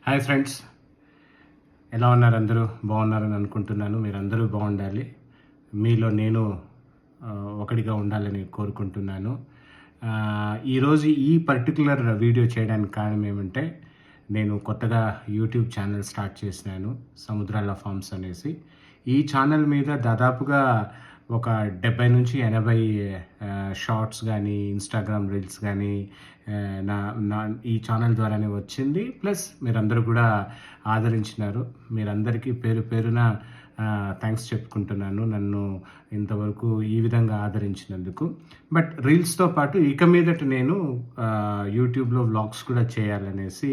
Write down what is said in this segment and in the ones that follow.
Hi friends, ఎలా ఉన్నారు? అందరూ బాగున్నారని అనుకుంటున్నాను. మీరందరూ బాగుండాలి. మీలో నేను ఒకటిగా ఉండాలని కోరుకుంటున్నాను. ఈరోజు ఈ పర్టికులర్ వీడియో చేయడానికి కారణం ఏమంటే, నేను కొత్తగా యూట్యూబ్ ఛానల్ స్టార్ట్ చేసినాను, సముద్రాల ఫార్మ్స్ అనేసి. ఈ ఛానల్ మీద దాదాపుగా ఒక 70-80 షార్ట్స్ కానీ, ఇన్స్టాగ్రామ్ రీల్స్ కానీ నా నా ఈ ఛానల్ ద్వారానే వచ్చింది. ప్లస్ మీరందరూ కూడా ఆదరించినారు. మీరందరికీ పేరు పేరున థ్యాంక్స్ చెప్పుకుంటున్నాను, నన్ను ఇంతవరకు ఈ విధంగా ఆదరించినందుకు. బట్ రీల్స్తో పాటు ఇక మీదట నేను యూట్యూబ్లో వ్లాగ్స్ కూడా చేయాలనేసి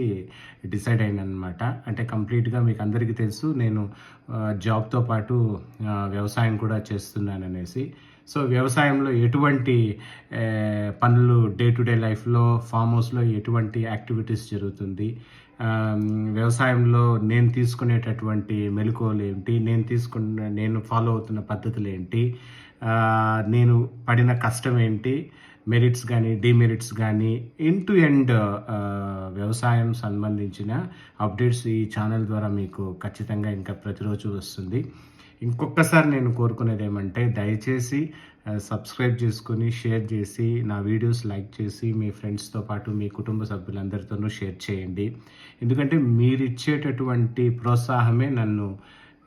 డిసైడ్ అయినమాట. అంటే కంప్లీట్గా మీకు అందరికీ తెలుసు, నేను జాబ్తో పాటు వ్యవసాయం కూడా చేస్తున్నాననేసి. సో వ్యవసాయంలో ఎటువంటి పనులు, డే టు డే లైఫ్లో ఫామ్ హౌస్లో ఎటువంటి యాక్టివిటీస్ జరుగుతుంది, వ్యవసాయంలో నేను తీసుకునేటటువంటి మెలకువలు ఏంటి, నేను ఫాలో అవుతున్న పద్ధతులు ఏంటి, నేను పడిన కష్టం ఏంటి, మెరిట్స్ కానీ డిమెరిట్స్ కానీ ఎండ్ టు ఎండ్ వ్యవసాయం సంబంధించిన అప్డేట్స్ ఈ ఛానల్ ద్వారా మీకు ఖచ్చితంగా ఇంకా ప్రతిరోజు వస్తుంది. ఇంకొకసారి నేను కోరుకునేది ఏమంటే, దయచేసి సబ్స్క్రైబ్ చేసుకొని షేర్ చేసి, నా వీడియోస్ లైక్ చేసి, మీ ఫ్రెండ్స్తో పాటు మీ కుటుంబ సభ్యులందరితోనూ షేర్ చేయండి. ఎందుకంటే మీరు ఇచ్చేటటువంటి ప్రోత్సాహమే నన్ను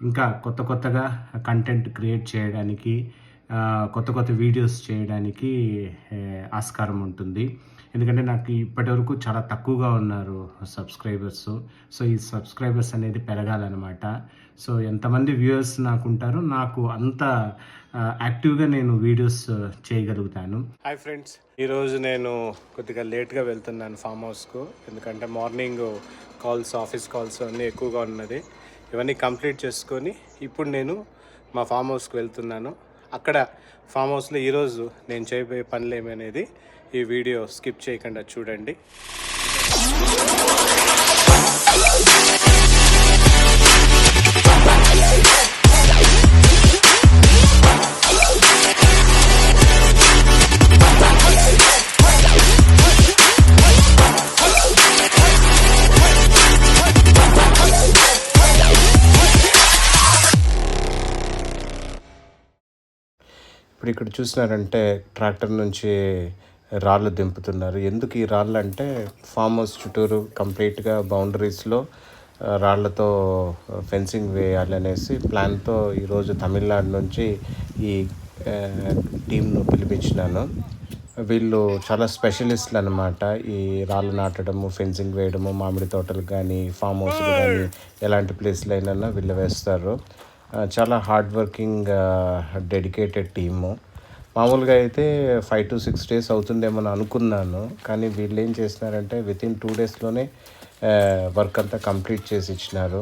ఇంకా కొత్తగా కంటెంట్ క్రియేట్ చేయడానికి, కొత్త వీడియోస్ చేయడానికి ఆస్కారం ఉంటుంది. ఎందుకంటే నాకు ఇప్పటివరకు చాలా తక్కువగా ఉన్నారు సబ్స్క్రైబర్స్. సో ఈ సబ్స్క్రైబర్స్ అనేది పెరగాలన్నమాట. సో ఎంతమంది వ్యూవర్స్ నాకు ఉంటారో, నాకు అంత యాక్టివ్గా నేను వీడియోస్ చేయగలుగుతాను. హాయ్ ఫ్రెండ్స్, ఈరోజు నేను కొద్దిగా లేట్గా వెళ్తున్నాను ఫామ్ హౌస్కు. ఎందుకంటే మార్నింగ్ ఆఫీస్ కాల్స్ అన్నీ ఎక్కువగా ఉన్నది. ఇవన్నీ కంప్లీట్ చేసుకొని ఇప్పుడు నేను మా ఫామ్ హౌస్కి వెళ్తున్నాను. అక్కడ ఫామ్ హౌస్లో ఈరోజు నేను చేయబోయే పనులు ఏమనేది ఈ వీడియో స్కిప్ చేయకుండా చూడండి. ఇప్పుడు ఇక్కడ చూసినారంటే ట్రాక్టర్ నుంచి రాళ్ళు దింపుతున్నారు. ఎందుకు ఈ రాళ్ళు అంటే, ఫామ్ హౌస్ చుట్టూరు కంప్లీట్గా బౌండరీస్లో రాళ్లతో ఫెన్సింగ్ వేయాలనేసి ప్లాన్తో ఈరోజు తమిళనాడు నుంచి ఈ టీంను పిలిపించినాను. వీళ్ళు చాలా స్పెషలిస్టులు అనమాట. ఈ రాళ్ళు నాటడము, ఫెన్సింగ్ వేయడము, మామిడి తోటలు కానీ, ఫామ్ హౌస్లు కానీ ఎలాంటి ప్లేస్లు అయినా వీళ్ళు వేస్తారు. చాలా హార్డ్ వర్కింగ్ డెడికేటెడ్ టీము. మామూలుగా అయితే 5 to 6 days అవుతుందేమో అనుకున్నాను, కానీ వీళ్ళు ఏం చేసినారంటే వితిన్ 2 daysలోనే వర్క్ అంతా కంప్లీట్ చేసి ఇచ్చినారు.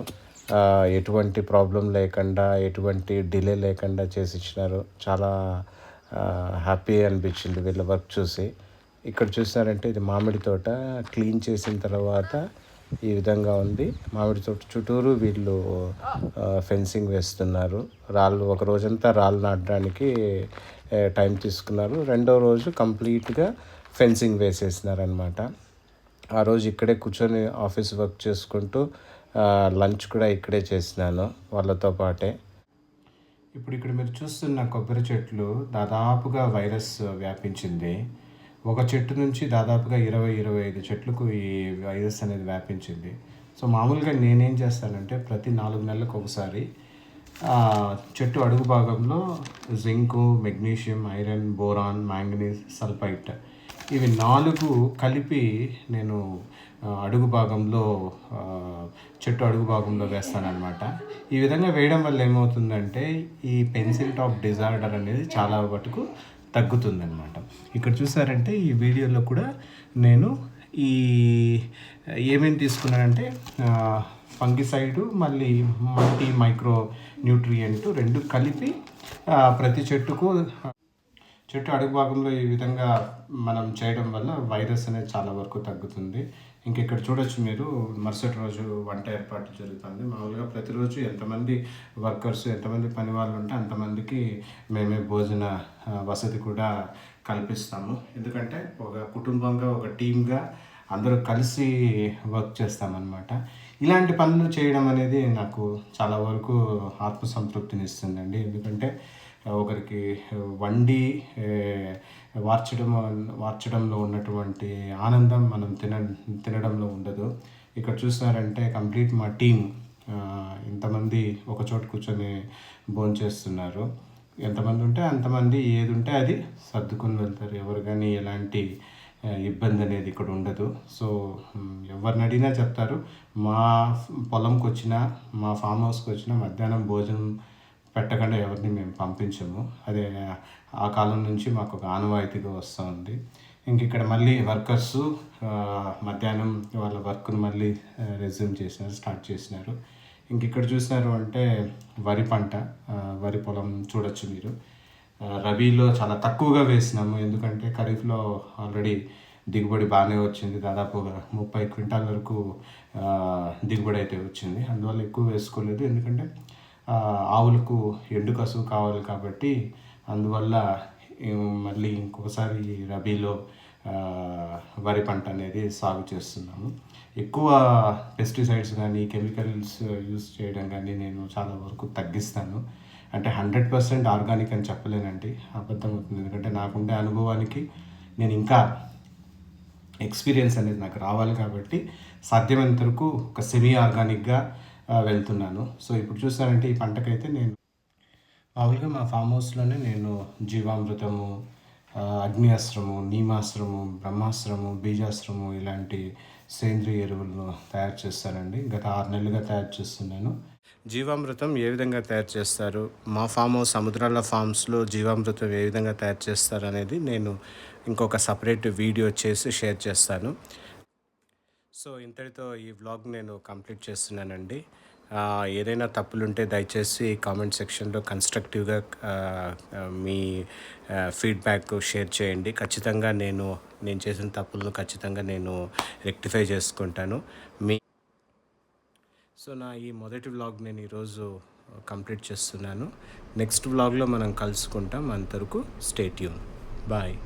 ఎటువంటి ప్రాబ్లం లేకుండా, ఎటువంటి డిలే లేకుండా చేసి ఇచ్చినారు. చాలా హ్యాపీ అనిపించింది వీళ్ళ వర్క్ చూసి. ఇక్కడ చూసినారంటే ఇది మామిడి తోట క్లీన్ చేసిన తర్వాత ఈ విధంగా ఉంది. మామిడి తోట చుట్టూరు వీళ్ళు ఫెన్సింగ్ వేస్తున్నారు. రాళ్ళు ఒక రోజంతా రాళ్ళు నాటడానికి టైం తీసుకున్నారు. రెండో రోజు కంప్లీట్గా ఫెన్సింగ్ వేసేసినారనమాట. ఆ రోజు ఇక్కడే కూర్చొని ఆఫీస్ వర్క్ చేసుకుంటూ లంచ్ కూడా ఇక్కడే చేసినాను వాళ్ళతో పాటే. ఇప్పుడు ఇక్కడ మీరు చూస్తున్న కొబ్బరి చెట్లు దాదాపుగా వైరస్ వ్యాపించింది. ఒక చెట్టు నుంచి దాదాపుగా 20-25 చెట్లకు ఈ వైరస్ అనేది వ్యాపించింది. సో మామూలుగా నేనేం చేస్తానంటే, ప్రతి 4 నెలలకు ఒకసారి చెట్టు అడుగు భాగంలో zinc, magnesium, iron, boron, manganese, sulphite ఇవి 4 కలిపి నేను అడుగు భాగంలో చెట్టు అడుగు భాగంలో వేస్తానన్నమాట. ఈ విధంగా వేయడం వల్ల ఏమవుతుందంటే, ఈ పెన్సిల్ టాప్ డిజార్డర్ అనేది చాలా మటుకు తగ్గుతుందన్నమాట. ఇక్కడ చూసారంటే ఈ వీడియోలో కూడా నేను ఏమేమి తీసుకున్నానంటే, ఫంగిసైడు, మళ్ళీ మల్టీ మైక్రో న్యూట్రియంట్ 2 కలిపి ప్రతి చెట్టు అడుగు భాగంలో ఈ విధంగా మనం చేయడం వల్ల వైరస్ అనేది చాలా వరకు తగ్గుతుంది. ఇక్కడ చూడొచ్చు మీరు, మరుసటి రోజు వంట ఏర్పాటు జరుగుతుంది. మామూలుగా ప్రతిరోజు ఎంతమంది వర్కర్స్, ఎంతమంది పని వాళ్ళు ఉంటే అంతమందికి మేమే భోజన వసతి కూడా కల్పిస్తాము. ఎందుకంటే ఒక కుటుంబంగా, ఒక టీమ్గా అందరూ కలిసి వర్క్ చేస్తామన్నమాట. ఇలాంటి పనులు చేయడం అనేది నాకు చాలా వరకు ఆత్మసంతృప్తినిస్తుందండి. ఎందుకంటే ఒకరికి వండి వార్చడంలో ఉన్నటువంటి ఆనందం మనం తినడంలో ఉండదు. ఇక్కడ చూసినారంటే కంప్లీట్ మా టీమ్ ఇంతమంది ఒక చోట కూర్చొని భోంచేస్తున్నారు. ఎంతమంది ఉంటే అంతమంది ఏది ఉంటే అది సర్దుకొని వెళ్తారు. ఎవరు కానీ ఎలాంటి ఇబ్బంది అనేది ఇక్కడ ఉండదు. సో ఎవరిని అడిగినా చెప్తారు, మా పొలంకి వచ్చినా మా ఫామ్ హౌస్కి వచ్చినా మధ్యాహ్నం భోజనం పెట్టకుండా ఎవరిని మేము పంపించము. అదే ఆ కాలం నుంచి మాకు ఒక ఆనవాయితీగా వస్తూ ఉంది. ఇంక ఇక్కడ మళ్ళీ వర్కర్సు మధ్యాహ్నం వాళ్ళ వర్క్ను మళ్ళీ స్టార్ట్ చేసినారు. ఇంక ఇక్కడ చూసినారు అంటే వరి పంట, వరి పొలం చూడొచ్చు మీరు. రబీలో చాలా తక్కువగా వేసినాము, ఎందుకంటే ఖరీఫ్లో ఆల్రెడీ దిగుబడి బాగానే వచ్చింది. దాదాపుగా 30 క్వింటాల వరకు దిగుబడి అయితే వచ్చింది. అందువల్ల ఎక్కువ వేసుకోలేదు, ఎందుకంటే ఆవులకు ఎండు కసువు కావాలి కాబట్టి. అందువల్ల మళ్ళీ ఇంకొకసారి రబీలో వరి పంట అనేది సాగు చేస్తున్నాము. ఎక్కువ పెస్టిసైడ్స్ కానీ కెమికల్స్ యూస్ చేయడం కానీ నేను చాలా వరకు తగ్గిస్తాను. అంటే 100% ఆర్గానిక్ అని చెప్పలేనండి, అబద్ధం అవుతుంది. ఎందుకంటే నాకుండే అనుభవానికి నేను ఇంకా ఎక్స్పీరియన్స్ అనేది నాకు రావాలి కాబట్టి సాధ్యమైనంత వరకు ఒక సెమీ ఆర్గానిక్గా వెళ్తున్నాను. సో ఇప్పుడు చూసానంటే ఈ పంటకైతే నేను మామూలుగా మా ఫామ్ హౌస్లోనే నేను జీవామృతము, అగ్ని అస్త్రము, నీమాస్త్రము, బ్రహ్మాస్త్రము, బీజాస్త్రము ఇలాంటి సేంద్రియ ఎరువులను తయారు చేస్తానండి. గత 6 నెలలుగా తయారు చేస్తున్నాను. జీవామృతం ఏ విధంగా తయారు చేస్తారు, మా ఫామ్ హౌస్ సముద్రాల ఫామ్స్లో జీవామృతం ఏ విధంగా తయారు చేస్తారు అనేది నేను ఇంకొక సపరేట్ వీడియో చేసి షేర్ చేస్తాను. సో ఇంతటితో ఈ వ్లాగ్ నేను కంప్లీట్ చేస్తున్నానండి. ఏదైనా తప్పులుంటే దయచేసి కామెంట్ సెక్షన్లో కన్స్ట్రక్టివ్గా మీ ఫీడ్బ్యాక్ షేర్ చేయండి. ఖచ్చితంగా నేను చేసిన తప్పులను ఖచ్చితంగా నేను రెక్టిఫై చేసుకుంటాను. సో నా ఈ మొదటి వ్లాగ్ నేను ఈరోజు కంప్లీట్ చేస్తున్నాను. నెక్స్ట్ వ్లాగ్లో మనం కలుసుకుంటాం. అంతవరకు స్టే ట్యూన్. బాయ్.